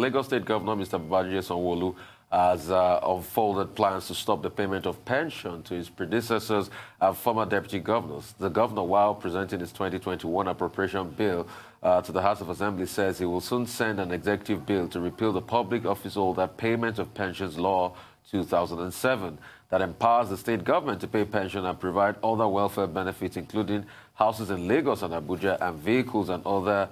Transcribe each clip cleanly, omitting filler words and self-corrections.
Lagos State Governor, Mr. Sanwo-Olu, has unfolded plans to stop the payment of pension to his predecessors and former deputy governors. The governor, while presenting his 2021 appropriation bill to the House of Assembly, says he will soon send an executive bill to repeal the Public Office Holder Payment of Pensions Law 2007 that empowers the state government to pay pension and provide other welfare benefits, including houses in Lagos and Abuja and vehicles and other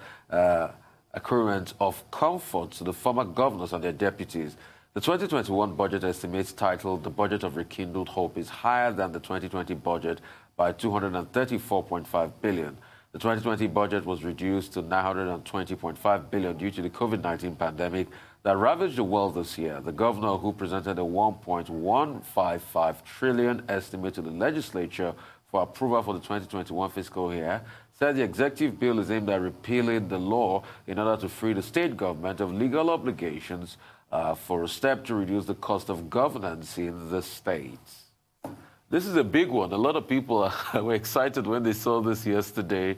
accruement of comfort to the former governors and their deputies. The 2021 budget estimates titled The Budget of Rekindled Hope is higher than the 2020 budget by 234.5 billion. The 2020 budget was reduced to 920.5 billion due to the COVID-19 pandemic that ravaged the world this year. The governor, who presented a 1.155 trillion estimate to the legislature for approval for the 2021 fiscal year, said the executive bill is aimed at repealing the law in order to free the state government of legal obligations for a step to reduce the cost of governance in the states. This is a big one. A lot of people were excited when they saw this yesterday.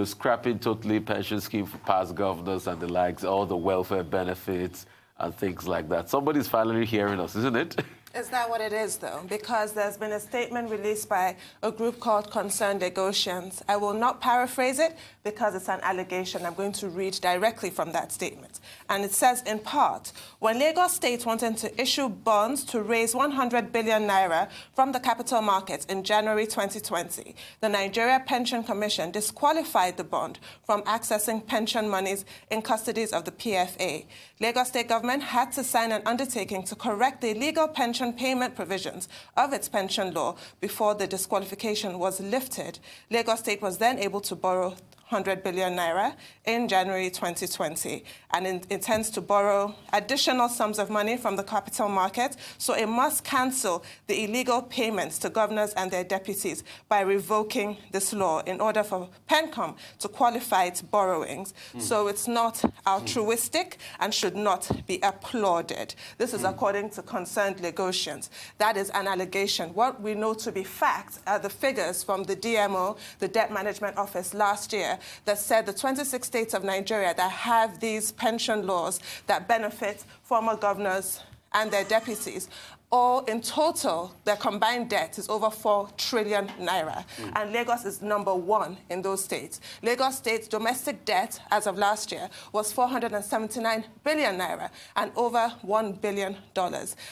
Scrapping totally pension scheme for past governors and the likes, all the welfare benefits and things like that. Somebody's finally hearing us, isn't it? Is that what it is, though? Because there's been a statement released by a group called Concerned Negotiants. I will not paraphrase it because it's an allegation. I'm going to read directly from that statement. And it says, in part, when Lagos State wanted to issue bonds to raise 100 billion naira from the capital markets in January 2020, the Nigeria Pension Commission disqualified the bond from accessing pension monies in custodies of the PFA. Lagos State government had to sign an undertaking to correct the illegal pension payment provisions of its pension law before the disqualification was lifted. Lagos State was then able to borrow 100 billion naira in January 2020 and intends to borrow additional sums of money from the capital market, so it must cancel the illegal payments to governors and their deputies by revoking this law in order for PENCOM to qualify its borrowings. So it's not altruistic and should not be applauded. This is according to Concerned Negotiants. That is an allegation. What we know to be fact are the figures from the DMO, the Debt Management Office, last year that said the 26 states of Nigeria that have these pension laws that benefit former governors and their deputies, all in total, their combined debt is over 4 trillion naira. And Lagos is #1 in those states. Lagos State's domestic debt, as of last year, was 479 billion naira and over $1 billion.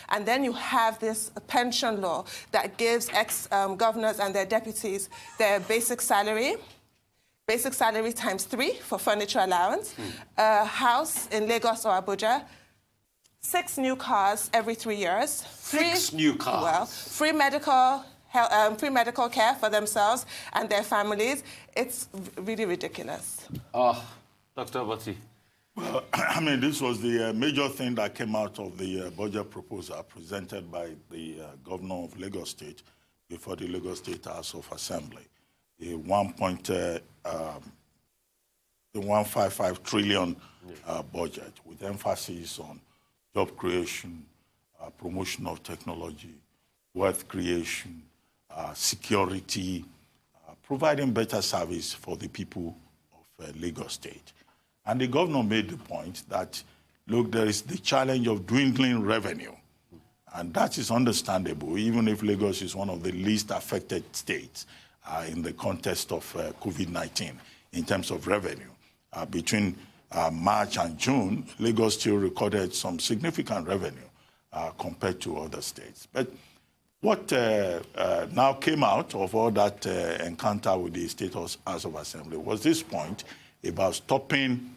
And then you have this pension law that gives ex-governors and their deputies their basic salary times 3 for furniture allowance, a house in Lagos or Abuja, 6 new cars every 3 years. 6 new cars? Well, free medical care for themselves and their families. It's really ridiculous. Dr. Abati. Well, I mean, this was the major thing that came out of the budget proposal presented by the governor of Lagos State before the Lagos State House of Assembly. The 1.155 trillion budget with emphasis on job creation, promotion of technology, wealth creation, security, providing better service for the people of Lagos State. And the governor made the point that, look, there is the challenge of dwindling revenue. And that is understandable, even if Lagos is one of the least affected states in the context of COVID-19 in terms of revenue. Between March and June, Lagos still recorded some significant revenue compared to other states. But what now came out of all that encounter with the State House of Assembly was this point about stopping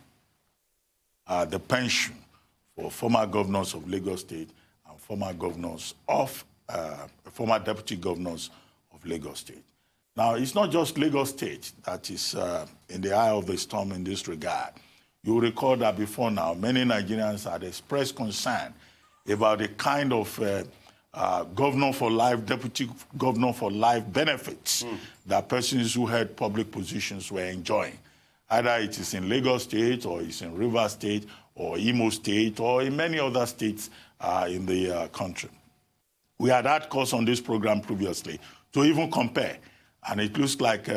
the pension for former governors of Lagos State and former deputy governors of Lagos State. Now, it's not just Lagos State that is in the eye of the storm in this regard. You recall that before now, many Nigerians had expressed concern about the kind of governor for life, deputy governor for life benefits that persons who held public positions were enjoying. Either it is in Lagos State, or it's in Rivers State, or Imo State, or in many other states in the country. We had course on this program previously to even compare. And it looks like,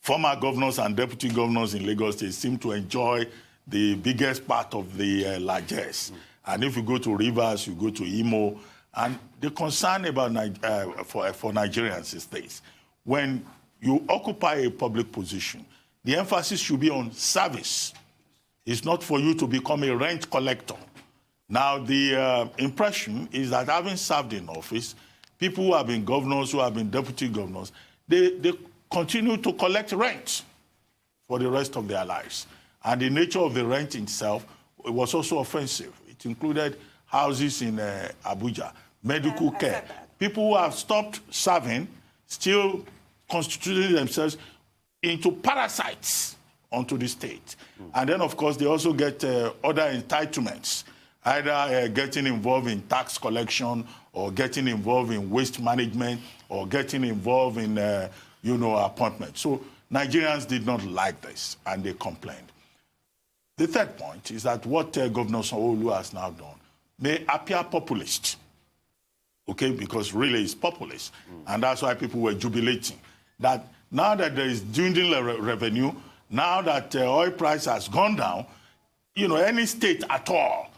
former governors and deputy governors in Lagos State seem to enjoy the biggest part of the largesse. And if you go to Rivers, you go to Imo, and the concern about for Nigerians is this: when you occupy a public position, the emphasis should be on service. It's not for you to become a rent collector. Now, the impression is that having served in office, people who have been governors, who have been deputy governors, they continue to collect rent for the rest of their lives. And the nature of the rent itself was also offensive. It included houses in Abuja, medical care. People who have stopped serving still constituted themselves into parasites onto the state. And then, of course, they also get other entitlements, either getting involved in tax collection or getting involved in waste management or getting involved in, appointments. So Nigerians did not like this, and they complained. The third point is that what Governor Sanwo-Olu has now done may appear populist, okay, because really it's populist. And that's why people were jubilating. That now that there is dwindling revenue, now that oil price has gone down, any state at all,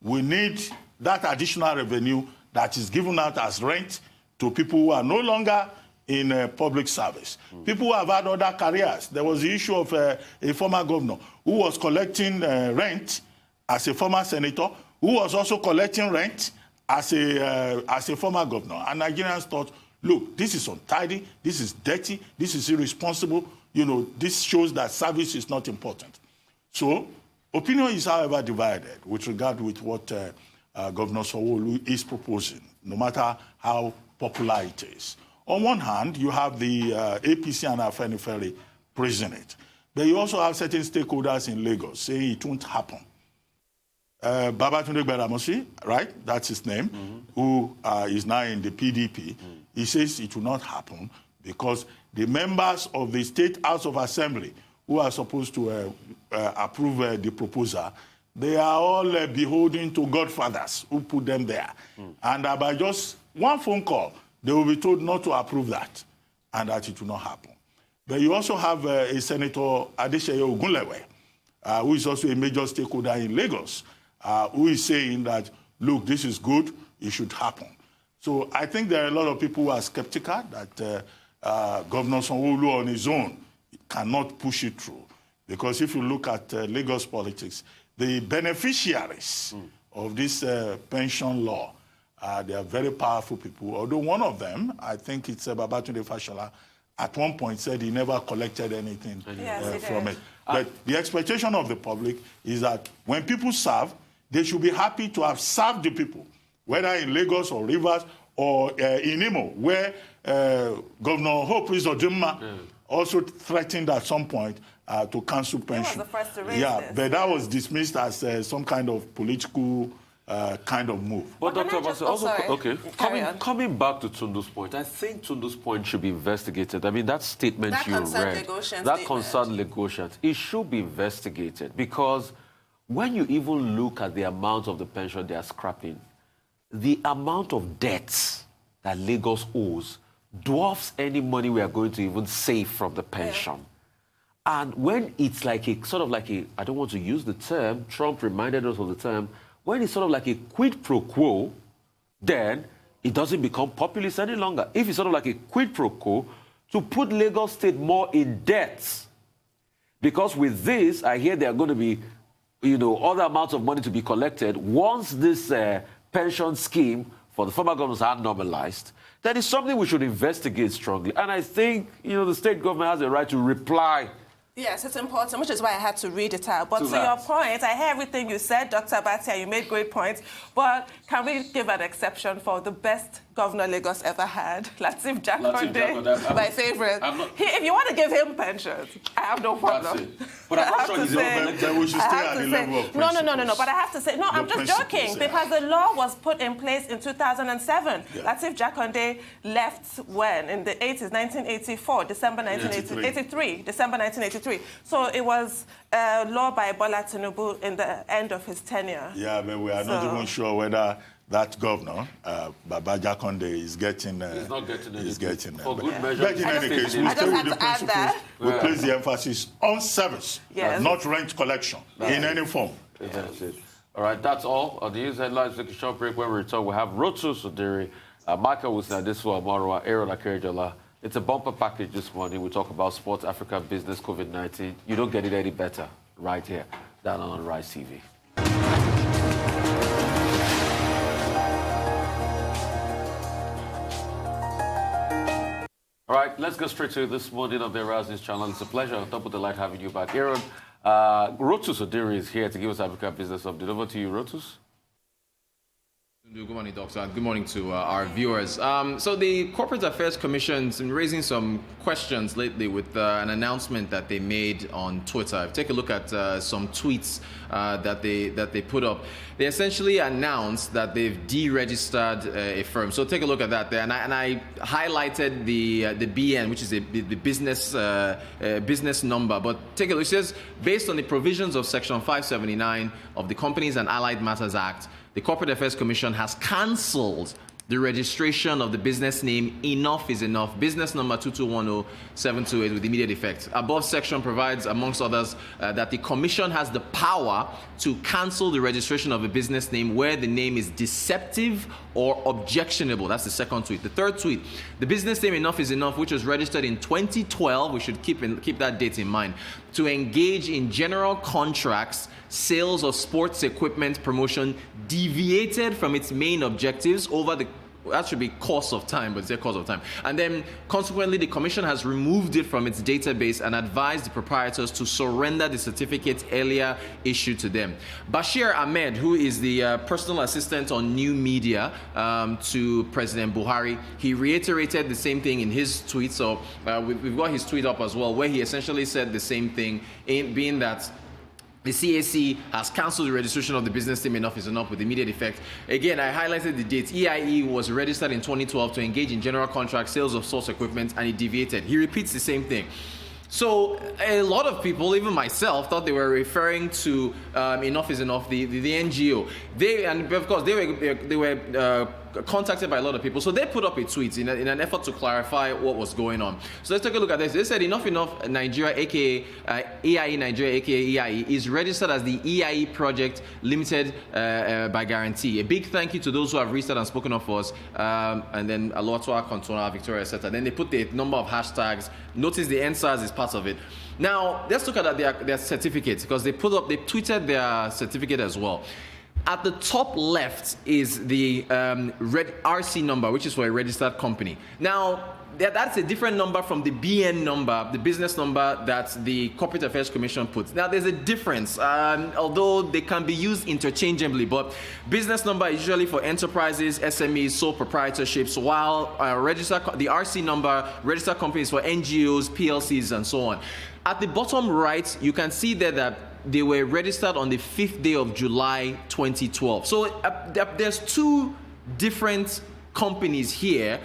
we need that additional revenue that is given out as rent to people who are no longer in public service. People who have had other careers. There was the issue of a former governor who was collecting rent as a former senator, who was also collecting rent as a former governor. And Nigerians thought, look, this is untidy, this is dirty, this is irresponsible. This shows that service is not important. So opinion is, however, divided with regard with what Governor Sanwo-Olu is proposing, no matter how popular it is. On one hand, you have the APC and Afenifere praising it. But you also have certain stakeholders in Lagos saying it won't happen. Babatunde Gbadamosi, right? That's his name, who is now in the PDP. He says it will not happen because the members of the State House of Assembly who are supposed to approve the proposal, they are all beholden to godfathers who put them there. And by just one phone call, they will be told not to approve that, and that it will not happen. But you also have a Senator Adeseye Ogunlewe, who is also a major stakeholder in Lagos, who is saying that, look, this is good, it should happen. So I think there are a lot of people who are skeptical that Governor Sanwo-Olu on his own cannot push it through. Because if you look at Lagos politics, the beneficiaries of this pension law, they are very powerful people. Although one of them, I think it's Babatunde Fashola, at one point said he never collected anything from it. But the expectation of the public is that when people serve, they should be happy to have served the people, whether in Lagos or Rivers or in Imo, where Governor Hope Uzodinma also threatened at some point to cancel pension. He was the first to raise this. But that was dismissed as some kind of political kind of move. But Dr. Bassey, also, okay, coming back to Tundu's point, I think Tundu's point should be investigated. I mean, that statement that you read, that concerned negotiations, it should be investigated because when you even look at the amount of the pension they are scrapping, the amount of debts that Lagos owes dwarfs any money we are going to even save from the pension. And when it's like a, sort of like a, I don't want to use the term, Trump reminded us of the term, when it's sort of like a quid pro quo, then it doesn't become populist any longer. If it's sort of like a quid pro quo, to put Lagos State more in debt, because with this, I hear there are going to be, other amounts of money to be collected once this pension scheme for the former governors are normalized, that is something we should investigate strongly. And I think, the state government has a right to reply. Yes, it's important, which is why I had to read it out. But to your point, I hear everything you said, Dr. Batia, you made great points. But can we give an exception for the best governor Lagos ever had, Lateef Jakonde, my favorite? If you want to give him pensions, I have no problem. But I'm not sure he's over. We should stay at the level of principles. No. But I have to say, no, I'm just joking, because the law was put in place in 2007. Lateef Jakonde left when? In the 80s, 1984, December 1983, December 1983. So it was law by Bola Tinubu in the end of his tenure. Yeah, but we are not even sure whether that governor, Babaja Konde, is getting... he's not getting anything. He's getting... For good measure. But in any case, we stay with the principles. We place the emphasis on service, not rent collection in any form. That's it. All right, that's all. On the news headlines, take a short break. When we return, we have Rotu Sodiri, Michael Wisna, Adesua Marwa, Aaron Akerejola. It's a bumper package this morning. We talk about sports, Africa, business, COVID-19. You don't get it any better right here, down on Rise TV. All right, let's go straight to this morning of the Rise News channel. It's a pleasure. On top of the light having you back. Aaron, Rotus Odiri is here to give us Africa Business Update. Over to you, Rotus. Good morning, Doctor, and good morning to our viewers. So the Corporate Affairs Commission has been raising some questions lately with an announcement that they made on Twitter. Take a look at some tweets that they put up. They essentially announced that they've deregistered a firm. So take a look at that there, and I highlighted the BN, which is the business number. But take a look. It says, based on the provisions of Section 579 of the Companies and Allied Matters Act, the Corporate Affairs Commission has cancelled the registration of the business name Enough is Enough, business number 2210728 with immediate effect. Above section provides, amongst others, that the Commission has the power to cancel the registration of a business name where the name is deceptive or objectionable. That's the second tweet. The third tweet, the business name Enough is Enough, which was registered in 2012, we should keep that date in mind, to engage in general contracts, sales of sports equipment promotion, deviated from its main objectives over the, that should be course of time, but it's a course of time. And then consequently, the Commission has removed it from its database and advised the proprietors to surrender the certificates earlier issued to them. Bashir Ahmed, who is the personal assistant on new media to President Buhari, he reiterated the same thing in his tweet. So we've got his tweet up as well, where he essentially said the same thing, being that the CAC has cancelled the registration of the business name Enough is Enough with immediate effect. Again, I highlighted the dates. EIE was registered in 2012 to engage in general contract sales of source equipment, and it deviated. He repeats the same thing. So a lot of people, even myself, thought they were referring to Enough is Enough, the NGO. And of course, they were contacted by a lot of people. So they put up a tweet in an effort to clarify what was going on. So let's take a look at this. They said Enough Nigeria, aka EIE Nigeria, aka EIE, is registered as the EIE Project Limited by guarantee. A big thank you to those who have registered and spoken up for us. And then Alotwa, Contona, Victoria, etc. Then they put the number of hashtags. Notice the NSARS is part of it. Now, let's look at their certificates, because they tweeted their certificate as well. At the top left is the red RC number, which is for a registered company. Now, that's a different number from the BN number, the business number that the Corporate Affairs Commission puts. Now, there's a difference, although they can be used interchangeably, but business number is usually for enterprises, SMEs, sole proprietorships, while the RC number, registered companies for NGOs, PLCs, and so on. At the bottom right, you can see there that they were registered on the 5th day of July 2012. So there's two different companies here,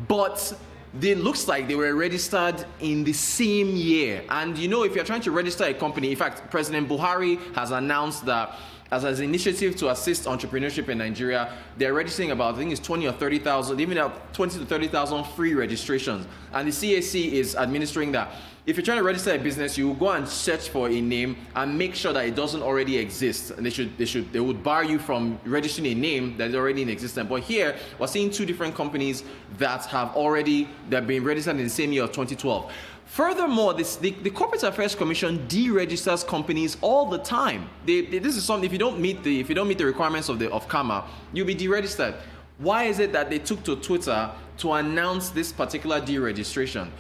but it looks like they were registered in the same year. And you know, if you're trying to register a company, in fact, President Buhari has announced that as an initiative to assist entrepreneurship in Nigeria, they're registering about, I think it's 20 or 30,000, even 20 to 30,000 free registrations. And the CAC is administering that. If you're trying to register a business, you will go and search for a name and make sure that it doesn't already exist. And they would bar you from registering a name that is already in existence. But here, we're seeing two different companies that have been registered in the same year of 2012. Furthermore, the Corporate Affairs Commission deregisters companies all the time. This is something, if you don't meet the requirements of CAMA, you'll be deregistered. Why is it that they took to Twitter to announce this particular deregistration?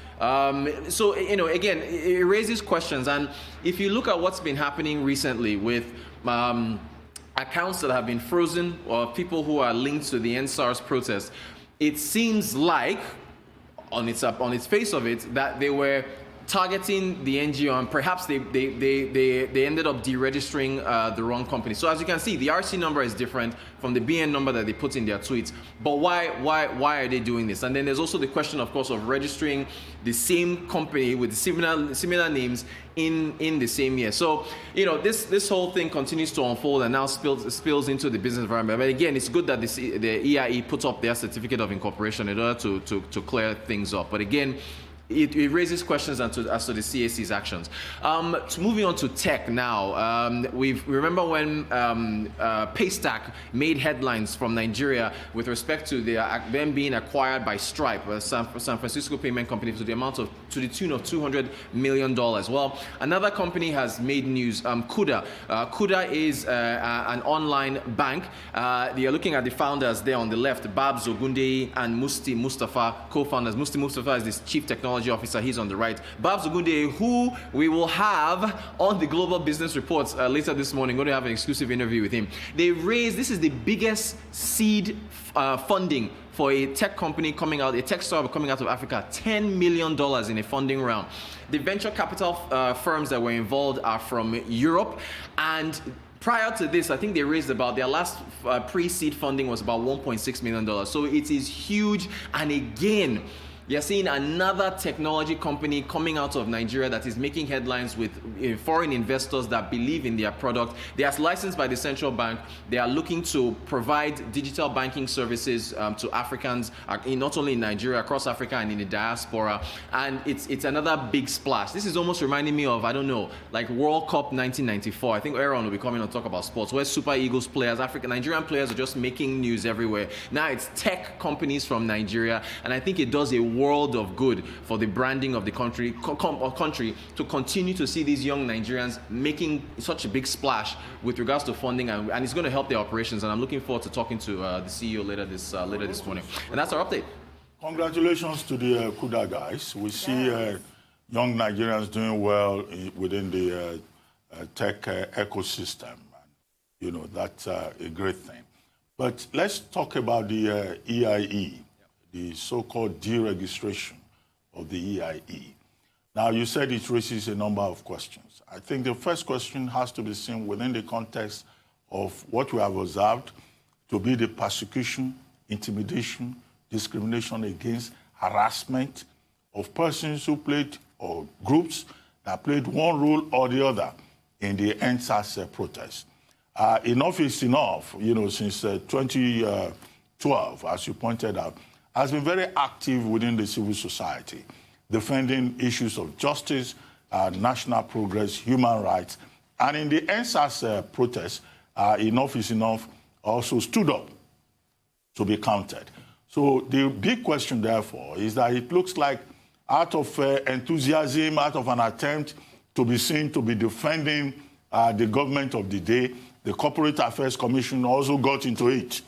So, you know, again, it raises questions. And if you look at what's been happening recently with accounts that have been frozen or people who are linked to the NSARS protest, it seems like, on its face of it, that they were targeting the NGO, and perhaps they ended up deregistering the wrong company. So as you can see, the RC number is different from the BN number that they put in their tweets. But why are they doing this? And then there's also the question, of course, of registering the same company with similar names in the same year. So, you know, this whole thing continues to unfold and now spills into the business environment. But again, it's good that the EIE puts up their certificate of incorporation in order to clear things up. But again, it raises questions as to the CAC's actions. Moving on to tech now. We remember when Paystack made headlines from Nigeria with respect to them being acquired by Stripe, a San Francisco payment company, to the tune of $200 million. Well, another company has made news. Kuda. Kuda is an online bank. They are looking at the founders there on the left, Babs Ogunde and Musti Mustafa, co-founders. Musti Mustafa is the chief technology officer. He's on the right. Babs Ogunde, who we will have on the Global Business Reports later this morning. Going to have an exclusive interview with him. This is the biggest seed funding for a tech company coming out, a tech startup coming out of Africa, $10 million in a funding round. The venture capital firms that were involved are from Europe, and prior to this, I think they raised about, their last pre-seed funding was about $1.6 million. So it is huge. And again, you're seeing another technology company coming out of Nigeria that is making headlines with foreign investors that believe in their product. They are licensed by the central bank. They are looking to provide digital banking services to Africans, not only in Nigeria, across Africa and in the diaspora. And it's another big splash. This is almost reminding me of, I don't know, like World Cup 1994. I think Aaron will be coming to talk about sports, where Super Eagles players, Nigerian players are just making news everywhere. Now it's tech companies from Nigeria, and I think it does a world of good for the branding of the country to continue to see these young Nigerians making such a big splash with regards to funding, and it's going to help their operations. And I'm looking forward to talking to the CEO later this morning. And that's our update. Congratulations to the Kuda guys. We see young Nigerians doing well within the tech ecosystem. You know, that's a great thing. But let's talk about the EIE. The so-called deregistration of the EIE. Now, you said it raises a number of questions. I think the first question has to be seen within the context of what we have observed to be the persecution, intimidation, discrimination against, harassment of persons who played, or groups that played one role or the other in the NSAS protest. Enough is enough, you know, since 2012, as you pointed out, has been very active within the civil society, defending issues of justice, national progress, human rights. And in the NSAS protest, Enough is Enough also stood up to be counted. So the big question, therefore, is that it looks like out of enthusiasm, out of an attempt to be seen to be defending the government of the day, the Corporate Affairs Commission also got into it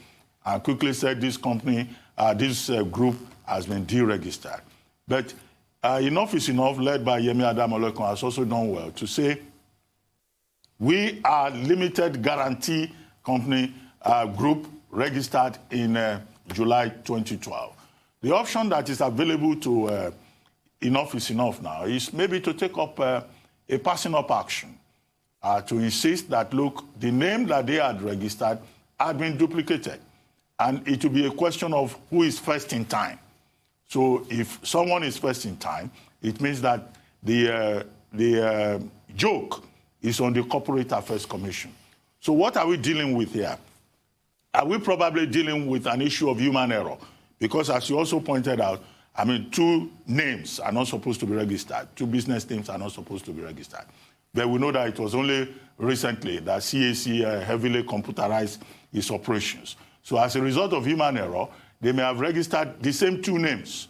and quickly said this company, this group has been deregistered. But Enough is Enough, led by Yemi Adamolekun, has also done well to say, we are limited guarantee company group registered in July 2012. The option that is available to Enough is Enough now is maybe to take up a passing up action to insist that, look, the name that they had registered had been duplicated. And it will be a question of who is first in time. So if someone is first in time, it means that the joke is on the Corporate Affairs Commission. So what are we dealing with here? Are we probably dealing with an issue of human error? Because as you also pointed out, I mean, two names are not supposed to be registered. Two business names are not supposed to be registered. But we know that it was only recently that CAC heavily computerized its operations. So as a result of human error, they may have registered the same two names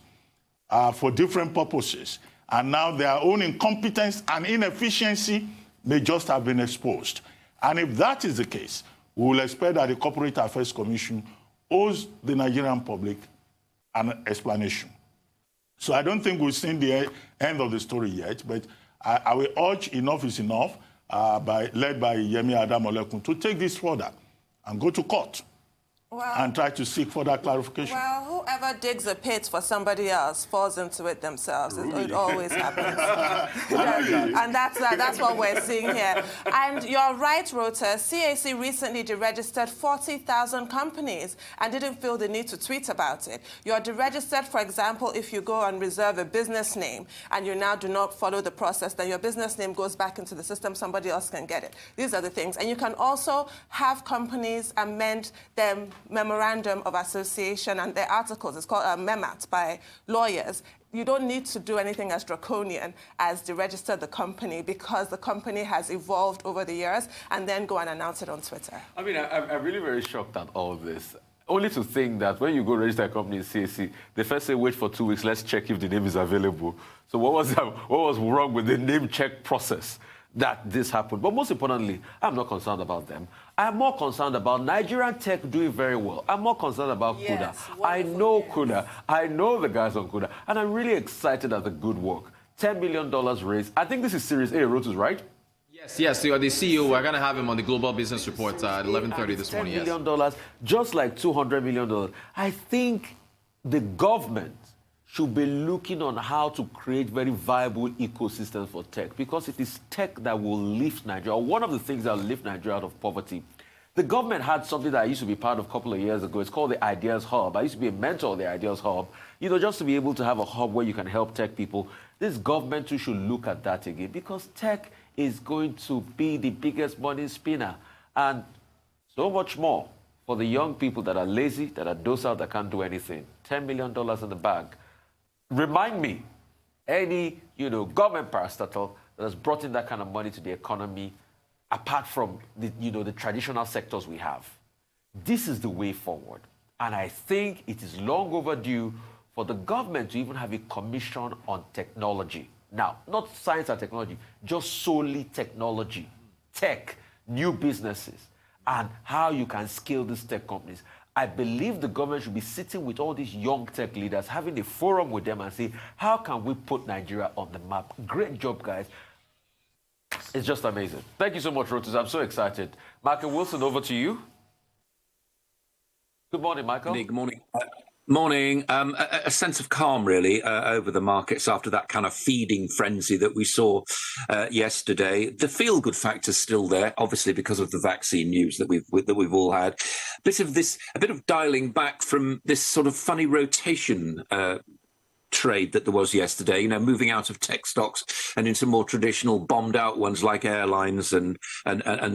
for different purposes. And now their own incompetence and inefficiency may just have been exposed. And if that is the case, we will expect that the Corporate Affairs Commission owes the Nigerian public an explanation. So I don't think we've seen the end of the story yet, but I will urge Enough is Enough, led by Yemi Adamolekun, to take this further and go to court and try to seek further clarification. Well, whoever digs a pit for somebody else falls into it themselves. It always happens. And that's what we're seeing here. And you're right, Rota. CAC recently deregistered 40,000 companies and didn't feel the need to tweet about it. You're deregistered, for example, if you go and reserve a business name and you now do not follow the process, then your business name goes back into the system, somebody else can get it. These are the things. And you can also have companies amend them memorandum of association and their articles. It's called a MEMAT by lawyers. You don't need to do anything as draconian as deregister the company because the company has evolved over the years and then go and announce it on Twitter. I mean, I'm really very shocked at all of this. Only to think that when you go register a company in CAC, they first say, wait for 2 weeks, let's check if the name is available. So what was wrong with the name check process that this happened? But most importantly, I'm not concerned about them. I'm more concerned about Nigerian tech doing very well. I'm more concerned about Yes, Kuda. I know Kuda. I know the guys on Kuda. And I'm really excited at the good work. $10 million raised. I think this is Series A, Rotus, right? Yes, you are the CEO. We're going to have him on the Global Business Report at 11:30 this morning. $10 million, just like $200 million. I think the government should be looking on how to create very viable ecosystems for tech, because it is tech that will lift Nigeria, or one of the things that will lift Nigeria out of poverty. The government had something that I used to be part of a couple of years ago. It's called the Ideas Hub. I used to be a mentor of the Ideas Hub, just to be able to have a hub where you can help tech people. This government too should look at that again, because tech is going to be the biggest money spinner, and so much more for the young people that are lazy, that are docile, that can't do anything. $10 million in the bank. Remind me, any, government parastatal that has brought in that kind of money to the economy, apart from the traditional sectors we have. This is the way forward. And I think it is long overdue for the government to even have a commission on technology. Now, not science and technology, just solely technology, tech, new businesses, and how you can scale these tech companies. I believe the government should be sitting with all these young tech leaders, having a forum with them and say, how can we put Nigeria on the map? Great job, guys. It's just amazing. Thank you so much, Rotus. I'm so excited. Michael Wilson, over to you. Good morning, Michael. Good morning. Morning. A sense of calm, really, over the markets after that kind of feeding frenzy that we saw yesterday. The feel-good factor's still there, obviously, because of the vaccine news that we've all had. A bit of dialing back from this sort of funny rotation trade that there was yesterday, moving out of tech stocks and into more traditional bombed out ones like airlines and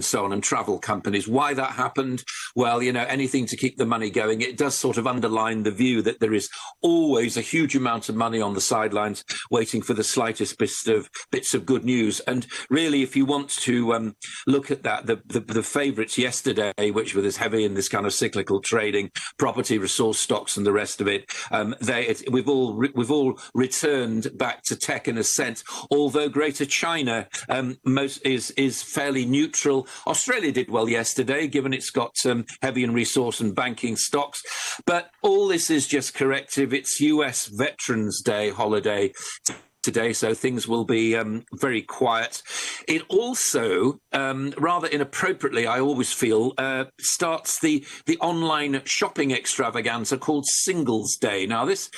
so on, and travel companies. Why that happened? Well, anything to keep the money going. It does sort of underline the view that there is always a huge amount of money on the sidelines waiting for the slightest bits of good news. And really, if you want to look at that, the favourites yesterday, which were this heavy in this kind of cyclical trading, property, resource stocks and the rest of it, we've all returned back to tech in a sense, although Greater China is fairly neutral. Australia did well yesterday, given it's got heavy in resource and banking stocks. But all this is just corrective. It's US Veterans Day holiday today, so things will be very quiet. It also, rather inappropriately, I always feel, starts the online shopping extravaganza called Singles Day. Now, this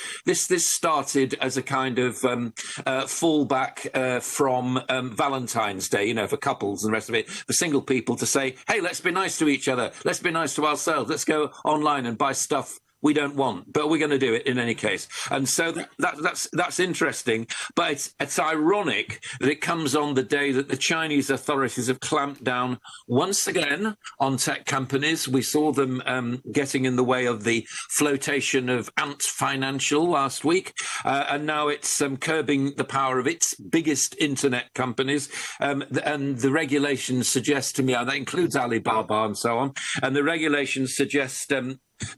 started as a kind of fallback from Valentine's Day, for couples and the rest of it, for single people to say, hey, let's be nice to each other, let's be nice to ourselves, let's go online and buy stuff we don't want, but we're going to do it in any case. And so that's interesting. But it's ironic that it comes on the day that the Chinese authorities have clamped down once again on tech companies. We saw them getting in the way of the flotation of Ant Financial last week, and now it's curbing the power of its biggest internet companies. And the regulations suggest to me, and that includes Alibaba and so on, and the regulations suggest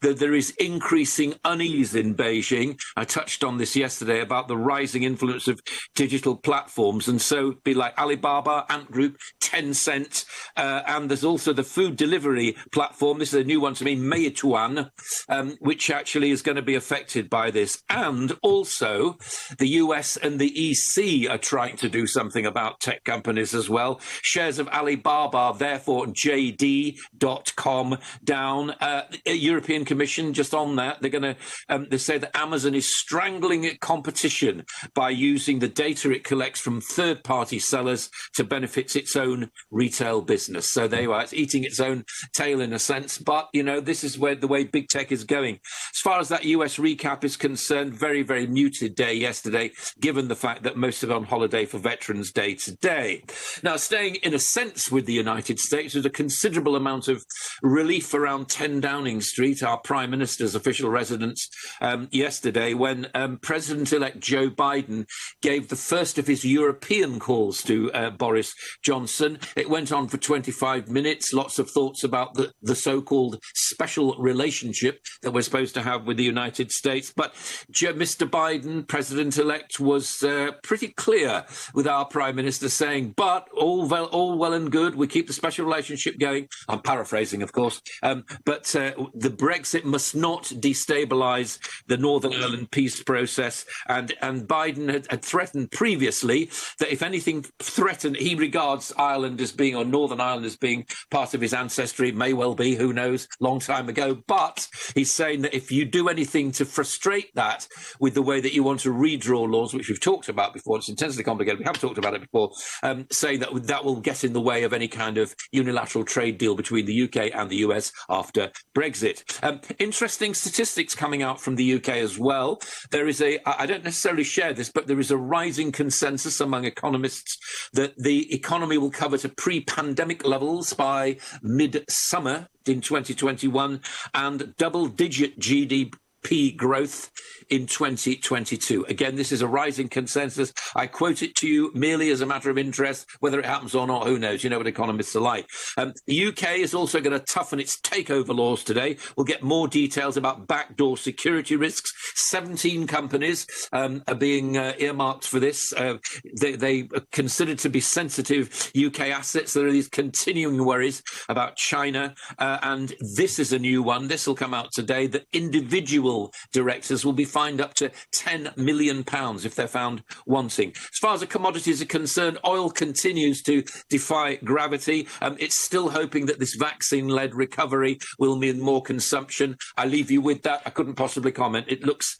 that there is increasing unease in Beijing. I touched on this yesterday about the rising influence of digital platforms. And so be like Alibaba, Ant Group, Tencent, and there's also the food delivery platform. This is a new one to me, Meituan, which actually is going to be affected by this. And also the US and the EC are trying to do something about tech companies as well. Shares of Alibaba, therefore JD.com down. European European Commission, just on that, they're going to, they say that Amazon is strangling competition by using the data it collects from third-party sellers to benefit its own retail business. So there you are, it's eating its own tail in a sense. But, you know, this is where the way big tech is going. As far as that US recap is concerned, very, very muted day yesterday, given the fact that most of it on holiday for Veterans Day today. Now, staying in a sense with the United States, there's a considerable amount of relief around 10 Downing Street, our Prime Minister's official residence, yesterday, when President-elect Joe Biden gave the first of his European calls to Boris Johnson. It went on for 25 minutes, lots of thoughts about the so-called special relationship that we're supposed to have with the United States. But Mr. Biden, President-elect, was pretty clear with our Prime Minister saying, but all well and good, we keep the special relationship going. I'm paraphrasing, of course, but the Brexit must not destabilise the Northern Ireland peace process. And Biden had threatened previously that if anything threatened, he regards Ireland as being, or Northern Ireland as being part of his ancestry, may well be, who knows, long time ago. But he's saying that if you do anything to frustrate that with the way that you want to redraw laws, which we've talked about before, it's intensely complicated, we have talked about it before, saying that will get in the way of any kind of unilateral trade deal between the UK and the US after Brexit. Interesting statistics coming out from the UK as well. There is I don't necessarily share this, but there is a rising consensus among economists that the economy will cover to pre-pandemic levels by mid-summer in 2021 and double-digit GDP growth in 2022. Again, this is a rising consensus. I quote it to you merely as a matter of interest. Whether it happens or not, who knows? You know what economists are like. The UK is also going to toughen its takeover laws today. We'll get more details about backdoor security risks. 17 companies are being earmarked for this. They are considered to be sensitive UK assets. There are these continuing worries about China. And this is a new one. This will come out today, that individual directors will be fined up to £10 million if they're found wanting. As far as the commodities are concerned, oil continues to defy gravity. It's still hoping that this vaccine-led recovery will mean more consumption. I leave you with that. I couldn't possibly comment. It looks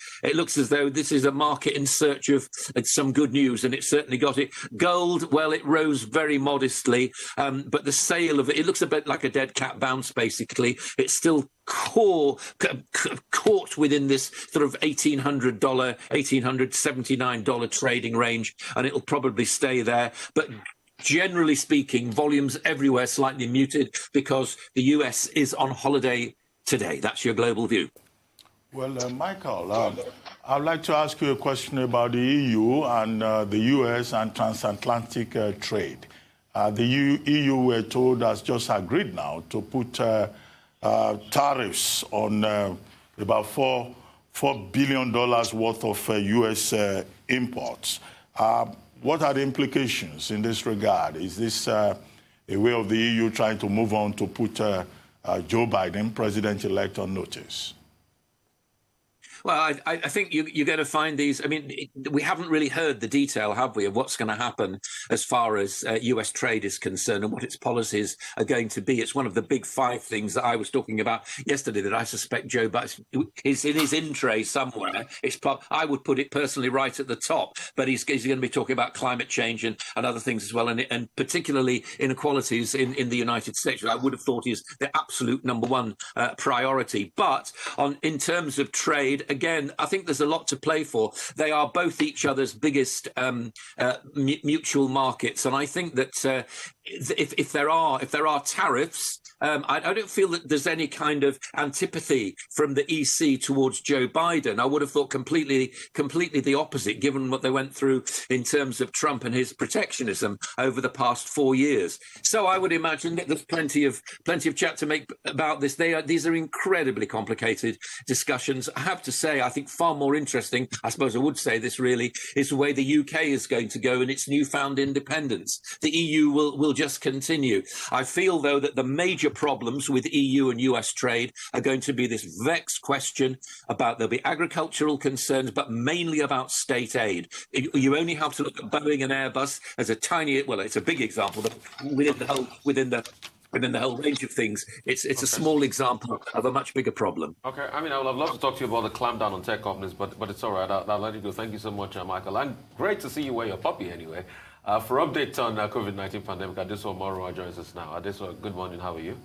as though this is a market in search of some good news, and it certainly got it. Gold, well, it rose very modestly, but the sale of it looks a bit like a dead cat bounce, basically. It's still caught within this sort of $1,879 trading range, and it'll probably stay there. But generally speaking, volumes everywhere slightly muted because the US is on holiday today. That's your global view. Well, Michael, I'd like to ask you a question about the EU and the US and transatlantic trade. The EU, we're told, has just agreed now to put tariffs on about $4 billion worth of US imports. What are the implications in this regard? Is this a way of the EU trying to move on to put Joe Biden, president-elect, on notice? Well, I think you're going to find these. I mean, we haven't really heard the detail, have we, of what's going to happen as far as US trade is concerned and what its policies are going to be. It's one of the big five things that I was talking about yesterday that I suspect Joe Biden is in his in tray somewhere. I would put it personally right at the top, but he's going to be talking about climate change and other things as well, and particularly inequalities in the United States, which I would have thought is the absolute number one priority. But in terms of trade, again, I think there's a lot to play for. They are both each other's biggest mutual markets, and I think that if there are tariffs, I don't feel that there's any kind of antipathy from the EC towards Joe Biden. I would have thought completely the opposite, given what they went through in terms of Trump and his protectionism over the past 4 years. So I would imagine that there's plenty of chat to make about this. These are incredibly complicated discussions. I have to say, I think far more interesting, I suppose I would say this really, is the way the UK is going to go in its newfound independence. The EU will just continue. I feel, though, that the major problems with EU and US trade are going to be this vexed question about there'll be agricultural concerns, but mainly about state aid. You only have to look at Boeing and Airbus as a tiny, well, it's a big example, but within the and then the whole range of things. It's a small example of a much bigger problem. Okay, I mean, I would have loved to talk to you about the clampdown on tech companies, but it's all right. I'll let you go. Thank you so much, Michael. And great to see you wear your puppy anyway. For updates on COVID-19 pandemic, Adeso Omorua joins us now. Adeso, good morning. How are you?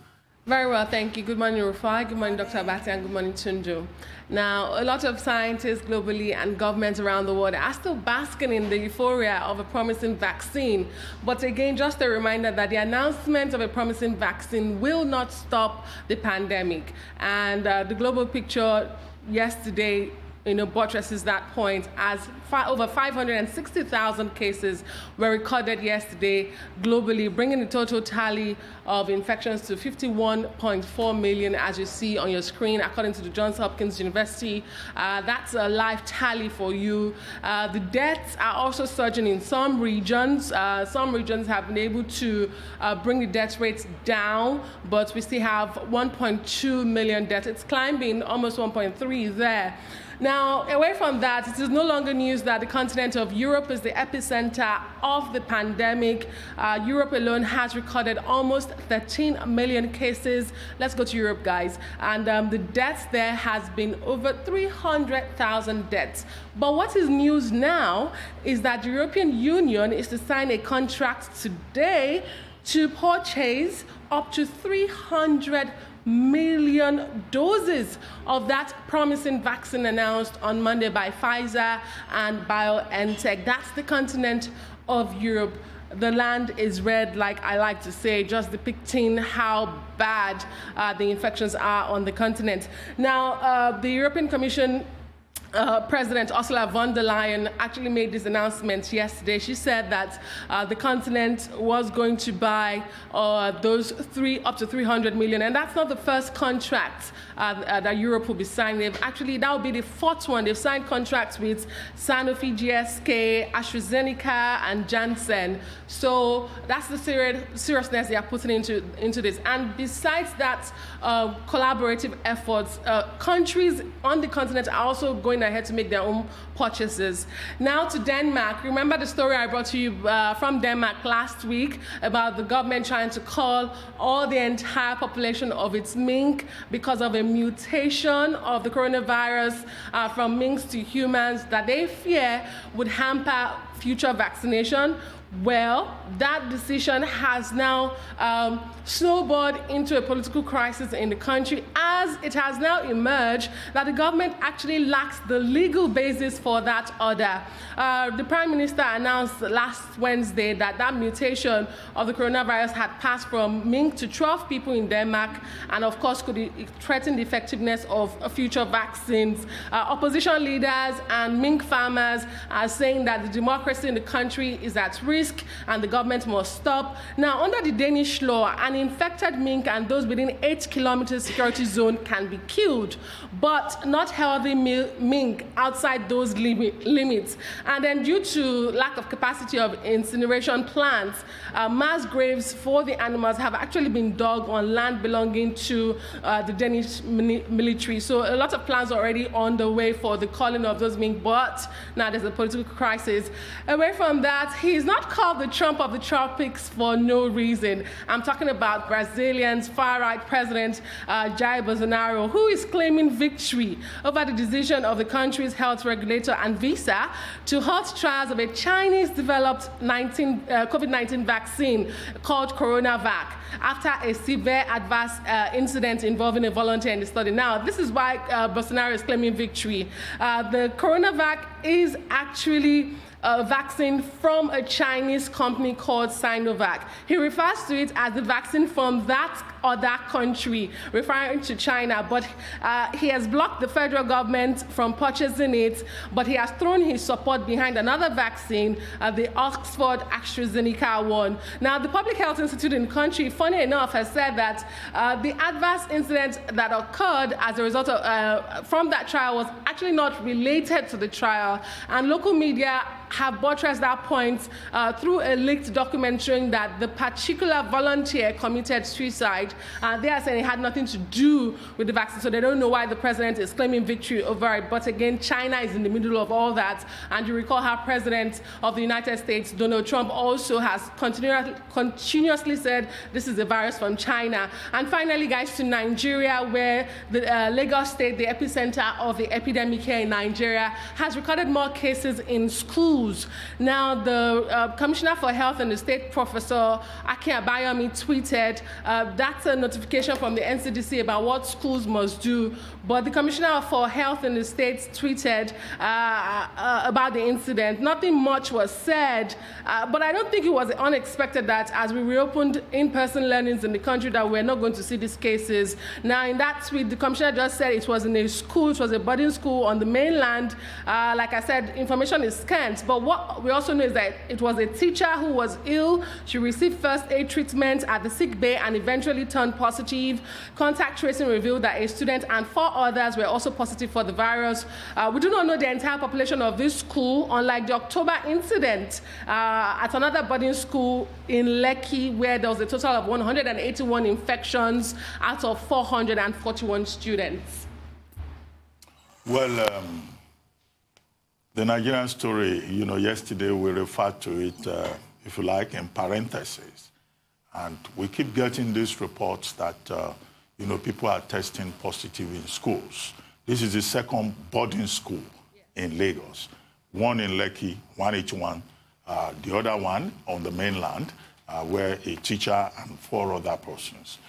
Very well, thank you. Good morning, Rufai. Good morning, Dr. Abati, and good morning, Tunjo. Now, a lot of scientists globally and governments around the world are still basking in the euphoria of a promising vaccine. But again, just a reminder that the announcement of a promising vaccine will not stop the pandemic. And the global picture yesterday buttresses that point, as over 560,000 cases were recorded yesterday globally, bringing the total tally of infections to 51.4 million, as you see on your screen, according to the Johns Hopkins University. That's a live tally for you. The deaths are also surging in some regions. Some regions have been able to bring the death rates down, but we still have 1.2 million deaths. It's climbing almost 1.3 there. Now, away from that, it is no longer news that the continent of Europe is the epicenter of the pandemic. Europe alone has recorded almost 13 million cases. Let's go to Europe, guys. And the deaths there has been over 300,000 deaths. But what is news now is that the European Union is to sign a contract today to purchase up to 300 million doses of that promising vaccine announced on Monday by Pfizer and BioNTech. That's the continent of Europe. The land is red, like I like to say, just depicting how bad the infections are on the continent. Now, the European Commission President Ursula von der Leyen actually made this announcement yesterday. She said that the continent was going to buy those up to 300 million, and that's not the first contract that Europe will be signing. That will be the fourth one. They've signed contracts with Sanofi, GSK, AstraZeneca, and Janssen. So that's the seriousness they are putting into this. And besides that, collaborative efforts, countries on the continent are also going ahead to make their own purchases. Now to Denmark. Remember the story I brought to you from Denmark last week about the government trying to cull all the entire population of its mink because of a mutation of the coronavirus from minks to humans that they fear would hamper future vaccination. Well, that decision has now snowballed into a political crisis in the country, as it has now emerged that the government actually lacks the legal basis for that order. The Prime Minister announced last Wednesday that that mutation of the coronavirus had passed from mink to 12 people in Denmark, and of course could threaten the effectiveness of future vaccines. Opposition leaders and mink farmers are saying that the democracy in the country is at risk and the government must stop. Now, under the Danish law, an infected mink and those within 8 kilometers security zone can be killed, but not healthy mink outside those limits. And then due to lack of capacity of incineration plants, mass graves for the animals have actually been dug on land belonging to the Danish military. So a lot of plans are already on the way for the culling of those mink, but now there's a political crisis. Away from that, he's not called the Trump of the tropics for no reason. I'm talking about Brazilian's far-right president, Jair Bolsonaro, who is claiming victory over the decision of the country's health regulator, Anvisa, to halt trials of a Chinese-developed COVID-19 vaccine called CoronaVac after a severe adverse incident involving a volunteer in the study. Now, this is why Bolsonaro is claiming victory. The CoronaVac is actually a vaccine from a Chinese company called Sinovac. He refers to it as the vaccine from that other country, referring to China, but he has blocked the federal government from purchasing it, but he has thrown his support behind another vaccine, the Oxford AstraZeneca one. Now, the Public Health Institute in the country, funny enough, has said that the adverse incident that occurred as a result of from that trial was actually not related to the trial, and local media have buttressed that point through a leaked document showing that the particular volunteer committed suicide. They are saying it had nothing to do with the vaccine, so they don't know why the president is claiming victory over it. But again, China is in the middle of all that. And you recall how President of the United States, Donald Trump, also has continuously said this is a virus from China. And finally, guys, to Nigeria, where the Lagos State, the epicenter of the epidemic here in Nigeria, has recorded more cases in schools. Now, the Commissioner for Health in the state, Professor Akin Abayomi, tweeted that's a notification from the NCDC about what schools must do. But the Commissioner for Health in the state tweeted about the incident. Nothing much was said, but I don't think it was unexpected that as we reopened in-person learnings in the country that we're not going to see these cases. Now, in that tweet, the Commissioner just said it was in a school, it was a boarding school on the mainland. Like I said, information is scant, but what we also know is that it was a teacher who was ill. She received first aid treatment at the sick bay and eventually turned positive. Contact tracing revealed that a student and 4 others were also positive for the virus. We do not know the entire population of this school, unlike the October incident at another boarding school in Lekki, where there was a total of 181 infections out of 441 students. Well, the Nigerian story, yesterday we referred to it, if you like, in parentheses. And we keep getting these reports that, people are testing positive in schools. This is the second boarding school in Lagos. One in Lekki, 181, the other one on the mainland, where a teacher and 4 other persons.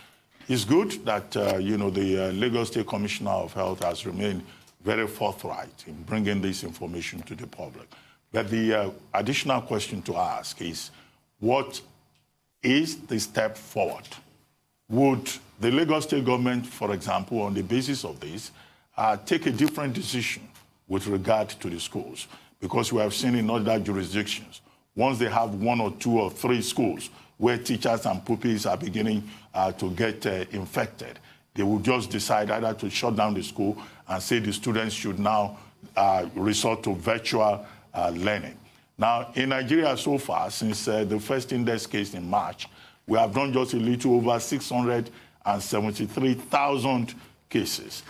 It's good that, the Lagos State Commissioner of Health has remained very forthright in bringing this information to the public. But the additional question to ask is, what is the step forward? Would the Lagos State government, for example, on the basis of this, take a different decision with regard to the schools? Because we have seen in other jurisdictions, once they have 1 or 2 or 3 schools where teachers and pupils are beginning to get infected, they will just decide either to shut down the school and say the students should now resort to virtual learning. Now, in Nigeria so far, since the first index case in March, we have done just a little over 673,000 cases,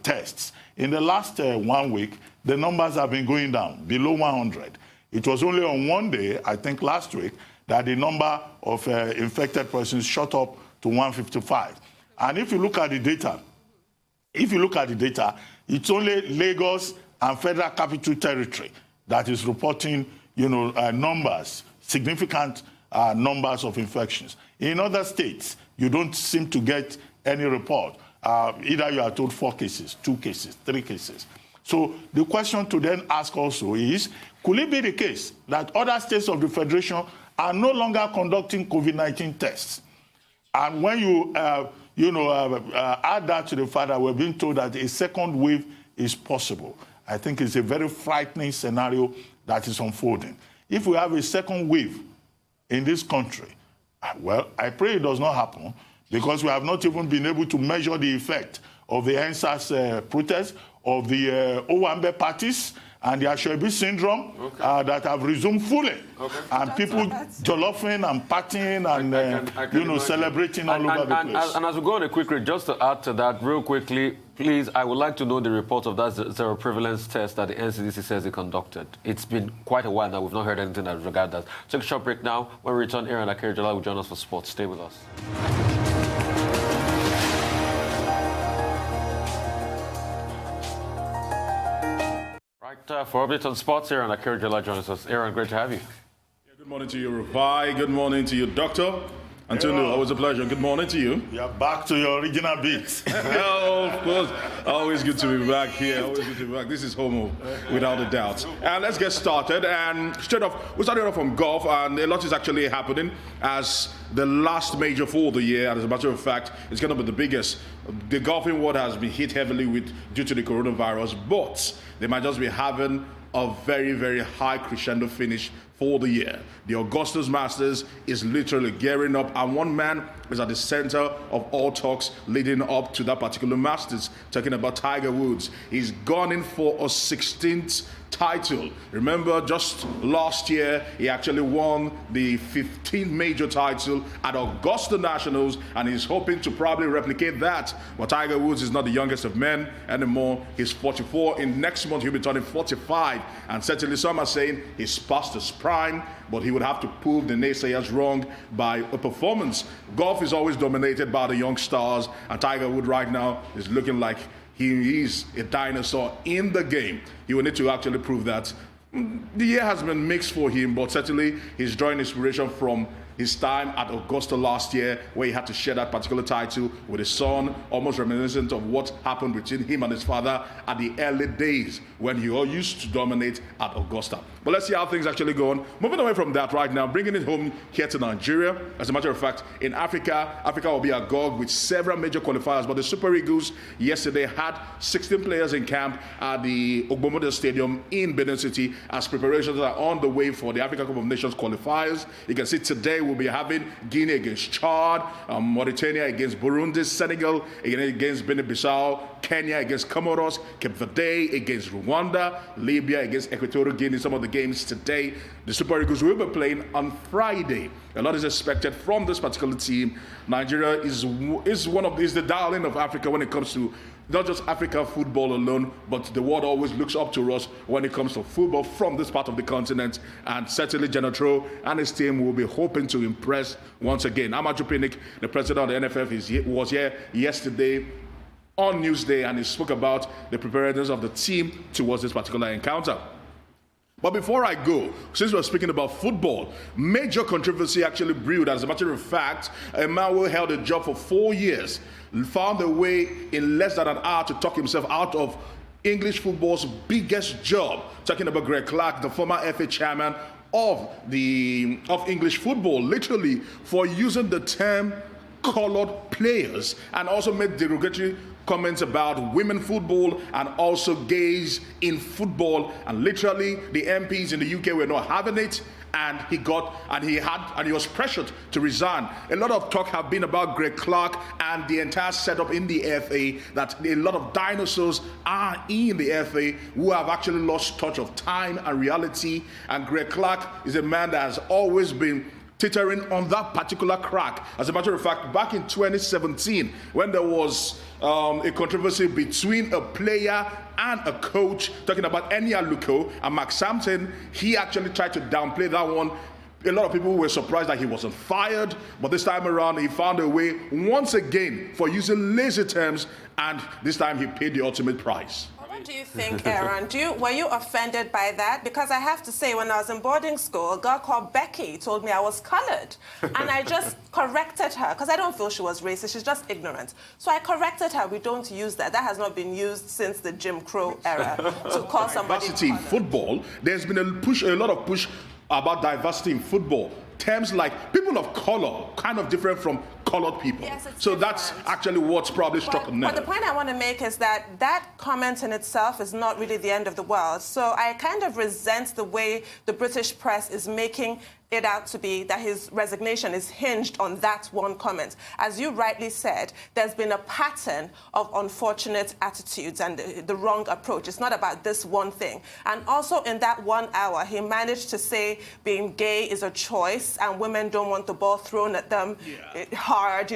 tests. In the last 1 week, the numbers have been going down, below 100. It was only on one day, I think last week, that the number of infected persons shot up to 155. And if you look at the data, it's only Lagos and Federal Capital Territory that is reporting, numbers, significant numbers of infections. In other states, you don't seem to get any report. Either you are told 4 cases, 2 cases, 3 cases. So the question to then ask also is, could it be the case that other states of the Federation are no longer conducting COVID-19 tests? And when you, add that to the fact that we're being told that a second wave is possible, I think it's a very frightening scenario that is unfolding. If we have a second wave in this country, well, I pray it does not happen, because we have not even been able to measure the effect of the NSAS protests, of the Owambe parties, and the Ashwebi syndrome that have resumed fully. And people jollophing and partying and, celebrating all over the place. And as we go on a quick read, just to add to that real quickly, please, I would like to know the report of that zero prevalence test that the NCDC says it conducted. It's been quite a while now. We've not heard anything that regard that. Take a short break now. When we return, Aaron Akerjola will join us for sports. Stay with us. For updates on sports, Aaron Akerjola joins us. Aaron, great to have you. Yeah, good morning to you, Rufai. Good morning to you, Doctor. Antonio, always a pleasure. Good morning to you. You're back to your original beats. Oh, of course. Always good to be back here. Always good to be back. This is Homo, without a doubt. And let's get started. And straight off, we started off from golf, and a lot is actually happening as the last major for the year. And as a matter of fact, it's going to be the biggest. The golfing world has been hit heavily due to the coronavirus, but they might just be having a very, very high crescendo finish for the year. The Augustus Masters is literally gearing up, and one man is at the center of all talks leading up to that particular Masters, talking about Tiger Woods. He's gone in for a 16th title. Remember, just last year, he actually won the 15th major title at Augusta Nationals, and he's hoping to probably replicate that. But Tiger Woods is not the youngest of men anymore. He's 44. In next month, he'll be turning 45. And certainly some are saying he's past his prime, but he would have to prove the naysayers wrong by a performance. Golf is always dominated by the young stars, and Tiger Woods right now is looking like he is a dinosaur in the game. He will need to actually prove that. The year has been mixed for him, but certainly he's drawing inspiration from his time at Augusta last year, where he had to share that particular title with his son, almost reminiscent of what happened between him and his father at the early days when he all used to dominate at Augusta. But let's see how things actually go on. Moving away from that right now, bringing it home here to Nigeria. As a matter of fact, in Africa will be agog with several major qualifiers, but the Super Eagles yesterday had 16 players in camp at the Ogbomodo Stadium in Benin City as preparations are on the way for the Africa Cup of Nations qualifiers. You can see today we'll be having Guinea against Chad, Mauritania against Burundi, Senegal against Benin-Bissau, Kenya against Comoros, Cape Verde against Rwanda, Libya against Equatorial Guinea. Some of the games today. The Super Eagles will be playing on Friday. A lot is expected from this particular team. Nigeria is the darling of Africa when it comes to not just African football alone, but the world always looks up to us when it comes to football from this part of the continent. And certainly Genotro and his team will be hoping to impress once again. Amaju Pinnick, the president of the NFF, was here yesterday on Newsday, and he spoke about the preparedness of the team towards this particular encounter. But before I go, since we're speaking about football, major controversy actually brewed. As a matter of fact, a man who held a job for 4 years found a way in less than an hour to talk himself out of English football's biggest job. Talking about Greg Clark, the former FA chairman of English football, literally for using the term colored players, and also made derogatory comments about women football and also gays in football. And literally the MPs in the UK were not having it, and he was pressured to resign. A lot of talk have been about Greg Clark and the entire setup in the FA, that a lot of dinosaurs are in the FA who have actually lost touch of time and reality. And Greg Clark is a man that has always been teetering on that particular crack. As a matter of fact, back in 2017, when there was a controversy between a player and a coach, talking about Enya Aluko and Mark Sampson, he actually tried to downplay that one. A lot of people were surprised that he wasn't fired, but this time around he found a way once again for using lazy terms, and this time he paid the ultimate price. What do you think, Aaron? Were you offended by that? Because I have to say, when I was in boarding school, a girl called Becky told me I was colored. And I just corrected her, because I don't feel she was racist, she's just ignorant. So I corrected her. We don't use that. That has not been used since the Jim Crow era to call somebody diversity in football. There's been a lot of push about diversity in football. Terms like people of color, kind of different from colored people. Yes, so different. That's actually what's probably struck a nerve. But the point I want to make is that that comment in itself is not really the end of the world. So I kind of resent the way the British press is making it out to be that his resignation is hinged on that one comment. As you rightly said, there's been a pattern of unfortunate attitudes and the wrong approach. It's not about this one thing. And also in that 1 hour, he managed to say being gay is a choice and women don't want the ball thrown at them hard,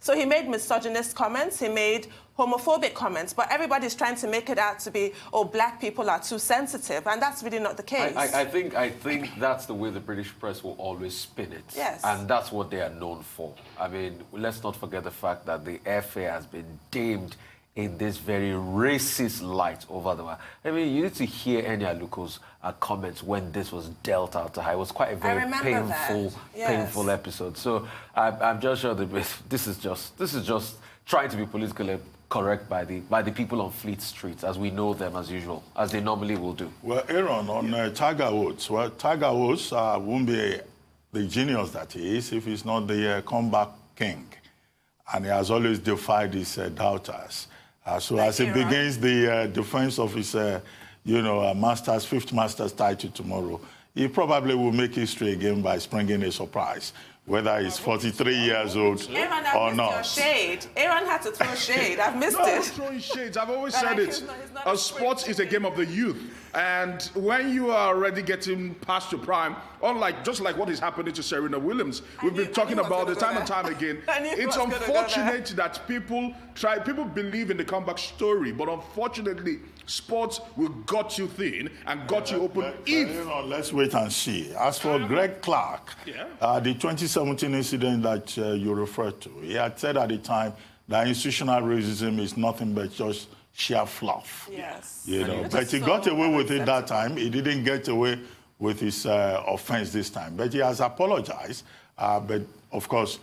So he made misogynist comments, he made homophobic comments, but everybody's trying to make it out to be, oh, black people are too sensitive, and that's really not the case. I think that's the way the British press will always spin it. Yes. And that's what they are known for. I mean, let's not forget the fact that the FA has been deemed in this very racist light over the world. I mean, you need to hear Enya Aluko's comments when this was dealt out to her. It was quite a very painful episode. So I'm just sure that this is just trying to be politically correct by the people on Fleet Street, as we know them as usual, as they normally will do. Well, Aaron, on Tiger Woods, Tiger Woods won't be the genius that he is if he's not the comeback king. And he has always defied his doubters. So as he begins the defense of his, fifth Masters title tomorrow, he probably will make history again by springing a surprise, whether he's 43 years old Aaron, or I missed not. your shade. Aaron had to throw shade. I've missed No, it. throwing shades. I've always But said he's it. not a Sports is a game of the youth. And when you are already getting past your prime, just like what is happening to Serena Williams, we've been talking about it time and time again. was It's gonna go unfortunate that people believe in the comeback story, but unfortunately, sports will gut you thin and gut you open Let's wait and see. As for Greg Clark, the 2017 incident that you referred to, he had said at the time that institutional racism is nothing but just sheer fluff. Yes. But he got away with it that time. He didn't get away with his offense this time. But he has apologized. But of course,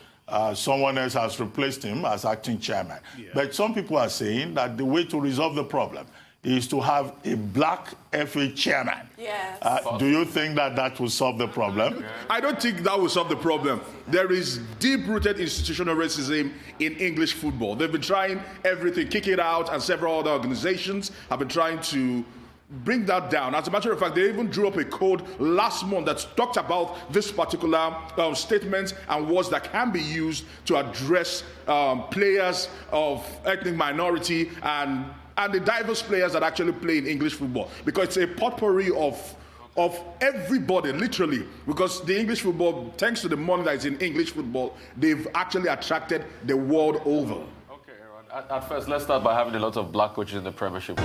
someone else has replaced him as acting chairman. Yeah. But some people are saying that the way to resolve the problem is to have a black FA chairman. Yes. Do you think that will solve the problem? I don't think that will solve the problem. There is deep-rooted institutional racism in English football. They've been trying everything, kick it out, and several other organizations have been trying to bring that down. As a matter of fact, they even drew up a code last month that talked about this particular statement and words that can be used to address players of ethnic minority and the diverse players that actually play in English football, because it's a potpourri of everybody, literally, because the English football, thanks to the money that is in English football, they've actually attracted the world over. Okay, Aaron. At first, let's start by having a lot of black coaches in the Premiership.